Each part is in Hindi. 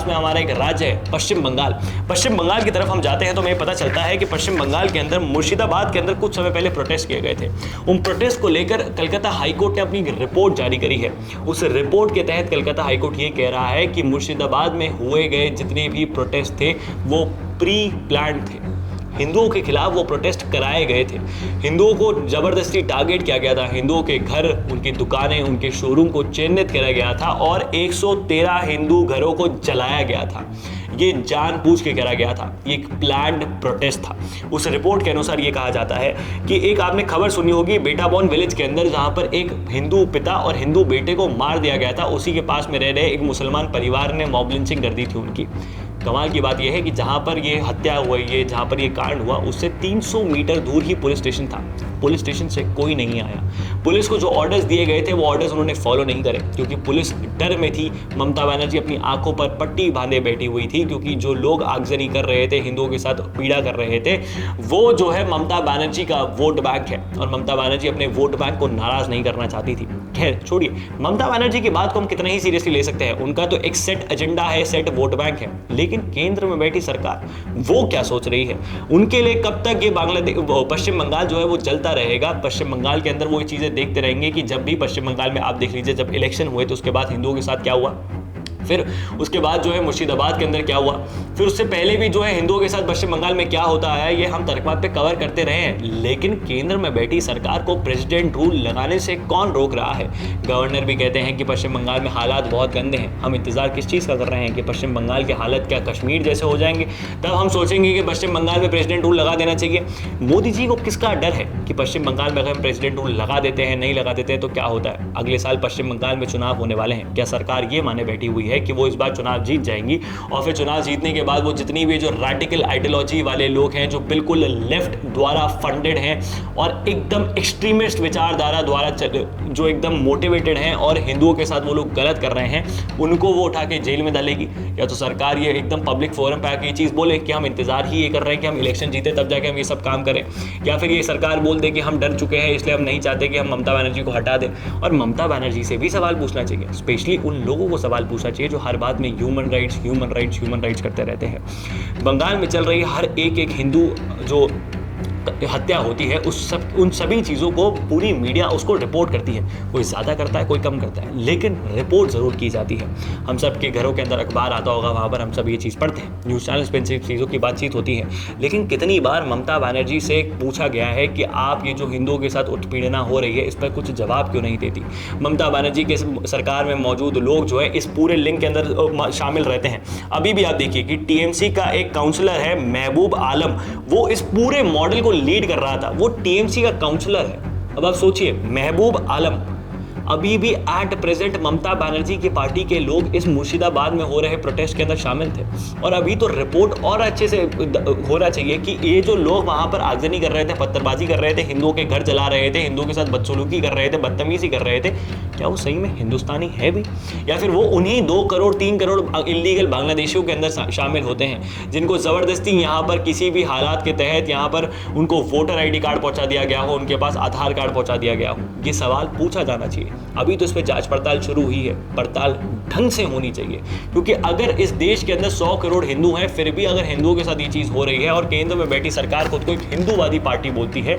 में हमारा एक राज्य है पश्चिम बंगाल। पश्चिम बंगाल की तरफ हम जाते हैं तो हमें पता चलता है कि पश्चिम बंगाल के अंदर मुर्शिदाबाद के अंदर कुछ समय पहले प्रोटेस्ट किए गए थे। उन प्रोटेस्ट को लेकर कलकत्ता हाईकोर्ट ने अपनी रिपोर्ट जारी करी है। उस रिपोर्ट के तहत कलकत्ता हाईकोर्ट ये कह रहा है कि मुर्शिदाबाद में हुए गए जितने भी प्रोटेस्ट थे वो प्री प्लान थे। हिंदुओं के खिलाफ वो प्रोटेस्ट कराए गए थे। हिंदुओं को जबरदस्ती टारगेट किया गया था। हिंदुओं के घर, उनकी दुकानें, उनके शोरूम को चिन्हित किया गया था और 113 हिंदू घरों को जलाया गया था। ये जानबूझ के करा गया था। ये एक प्लान्ड प्रोटेस्ट था। उस रिपोर्ट के अनुसार ये कहा जाता है कि एक आपने खबर सुनी होगी बेटाबॉन विलेज के अंदर, जहां पर एक हिंदू पिता और हिंदू बेटे को मार दिया गया था। उसी के पास में रह रहे एक मुसलमान परिवार ने मॉब लिंचिंग कर दी थी उनकी। कमाल की बात यह है कि जहां पर ये हत्या हुई, ये जहां पर ये कांड हुआ, उससे 300 मीटर दूर ही पुलिस स्टेशन था। पुलिस स्टेशन से कोई नहीं आया। पुलिस को जो ऑर्डर्स दिए गए थे वो ऑर्डर्स उन्होंने फॉलो नहीं करे, क्योंकि पुलिस डर में थी। ममता बनर्जी अपनी आंखों पर पट्टी बांधे बैठी हुई थी, क्योंकि जो लोग आगजनी कर रहे थे, हिंदुओं के साथ पीड़ा कर रहे थे, वो जो है ममता बनर्जी का वोट बैंक है और ममता बनर्जी अपने वोट बैंक को नाराज नहीं करना चाहती थी। खैर छोड़िए, ममता बनर्जी की बात को हम कितना ही सीरियसली ले सकते हैं। उनका तो एक सेट एजेंडा है, सेट वोट बैंक है, लेकिन केंद्र में बैठी सरकार वो क्या सोच रही है? उनके लिए कब तक ये बांग्लादेश, पश्चिम बंगाल जो है वो चलता रहेगा? पश्चिम बंगाल के अंदर वो चीजें देखते रहेंगे कि जब भी पश्चिम बंगाल में आप देख लीजिए, जब इलेक्शन हुए तो उसके बाद हिंदुओं के साथ क्या हुआ, फिर उसके बाद जो है मुर्शिदाबाद के अंदर क्या हुआ, फिर उससे पहले भी जो है हिंदुओं के साथ पश्चिम बंगाल में क्या होता है, ये हम तर्कबात पे कवर करते रहे हैं। लेकिन केंद्र में बैठी सरकार को प्रेसिडेंट रूल लगाने से कौन रोक रहा है? गवर्नर भी कहते हैं कि पश्चिम बंगाल में हालात बहुत गंदे हैं। हम इंतजार किस चीज़ का कर रहे हैं कि पश्चिम बंगाल के हालत क्या कश्मीर जैसे हो जाएंगे? तब हम सोचेंगे कि पश्चिम बंगाल में प्रेसिडेंट रूल लगा देना चाहिए। मोदी जी को किसका डर है कि पश्चिम बंगाल में अगर हम प्रेसिडेंट रूल लगा देते हैं, नहीं लगा देते हैं तो क्या होता है? अगले साल पश्चिम बंगाल में चुनाव होने वाले हैं। क्या सरकार ये माने बैठी हुई है कि वो इस बार चुनाव जीत जाएंगी और फिर चुनाव जीतने के बाद वो जितनी भी जो रैडिकल आइडियोलॉजी वाले लोग हैं, जो बिल्कुल लेफ्ट द्वारा फंडेड हैं और एकदम एक्सट्रीमिस्ट विचारधारा द्वारा जो एकदम मोटिवेटेड हैं और हिंदुओं के साथ वो लोग गलत कर रहे हैं, उनको वो उठा के जेल में डालेगी? या तो सरकार ये एकदम पब्लिक फोरम पे आके ये चीज़ बोले कि हम इंतजार ही ये कर रहे हैं कि हम इलेक्शन जीते तब जाके हम ये सब काम करें, या फिर ये सरकार बोल दे कि हम डर चुके हैं इसलिए हम नहीं चाहते कि हम ममता बनर्जी को हटा दें। और ममता बनर्जी से भी सवाल पूछना चाहिए, स्पेशली उन लोगों को सवाल पूछना चाहिए जो हर बात में ह्यूमन राइट्स करते रहते हैं। बंगाल में चल रही हर एक हिंदू जो हत्या होती है उन सभी चीज़ों को पूरी मीडिया उसको रिपोर्ट करती है। कोई ज़्यादा करता है, कोई कम करता है, लेकिन रिपोर्ट ज़रूर की जाती है। हम सब के घरों के अंदर अखबार आता होगा, वहाँ पर हम सब ये चीज़ पढ़ते हैं, न्यूज़ चैनल्स पर इन चीज़ों की बातचीत होती है। लेकिन कितनी बार ममता बनर्जी से पूछा गया है कि आप ये जो हिंदुओं के साथ उत्पीड़ना हो रही है इस पर कुछ जवाब क्यों नहीं देती? ममता बनर्जी के सरकार में मौजूद लोग जो है इस पूरे लिंक के अंदर शामिल रहते हैं। अभी भी आप देखिए कि टीएमसी का एक काउंसलर है महबूब आलम, वो इस पूरे मॉडल को लीड कर रहा था। वो टीएमसी का काउंसलर है। अब आप सोचिए, महबूब आलम अभी भी एट प्रेजेंट ममता बनर्जी की पार्टी के लोग इस मुर्शिदाबाद में हो रहे प्रोटेस्ट के अंदर शामिल थे। और अभी तो रिपोर्ट और अच्छे से होना चाहिए कि ये जो लोग वहां पर आगजनी कर रहे थे, पत्थरबाजी कर रहे थे, हिंदुओं के घर जला रहे थे, हिंदुओं के साथ बदसलूकी कर रहे थे, बदतमीजी कर रहे थे, क्या वो सही में हिंदुस्तानी है भी, या फिर वो उन्हीं 2 करोड़ 3 करोड़ इलीगल बांग्लादेशियों के अंदर शामिल होते हैं जिनको ज़बरदस्ती यहाँ पर किसी भी हालात के तहत यहाँ पर उनको वोटर ID कार्ड पहुँचा दिया गया हो, उनके पास आधार कार्ड पहुँचा दिया गया हो? ये सवाल पूछा जाना चाहिए। अभी तो इस पर जांच पड़ताल शुरू हुई है, पड़ताल ढंग से होनी चाहिए, क्योंकि अगर इस देश के अंदर 100 करोड़ हिंदू हैं, फिर भी अगर हिंदुओं के साथ ये चीज़ हो रही है और केंद्र में बैठी सरकार खुद को एक हिंदूवादी पार्टी बोलती है,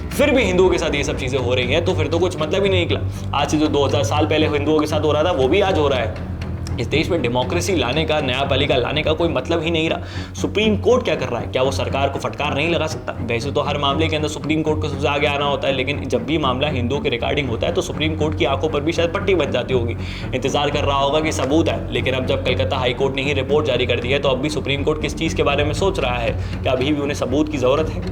फिर भी हिंदुओं के साथ ये सब चीज़ें हो रही हैं, तो फिर तो कुछ मतलब ही नहीं निकला। आज से जो 2000 साल पहले हिंदुओं के साथ हो रहा था वो भी आज हो रहा है। इस देश में डेमोक्रेसी लाने का, न्यायपालिका लाने का कोई मतलब ही नहीं रहा। सुप्रीम कोर्ट क्या कर रहा है? क्या वो सरकार को फटकार नहीं लगा सकता? वैसे तो हर मामले के अंदर सुप्रीम कोर्ट को सबसे आगे आना होता है, लेकिन जब भी मामला हिंदुओं के रिगार्डिंग होता है तो सुप्रीम कोर्ट की आंखों पर भी शायद पट्टी बन जाती होगी। इंतजार कर रहा होगा कि सबूत है, लेकिन अब जब कलकत्ता हाईकोर्ट ने ही रिपोर्ट जारी कर दी है तो अब भी सुप्रीम कोर्ट किस चीज़ के बारे में सोच रहा है? क्या अभी भी उन्हें सबूत की ज़रूरत है?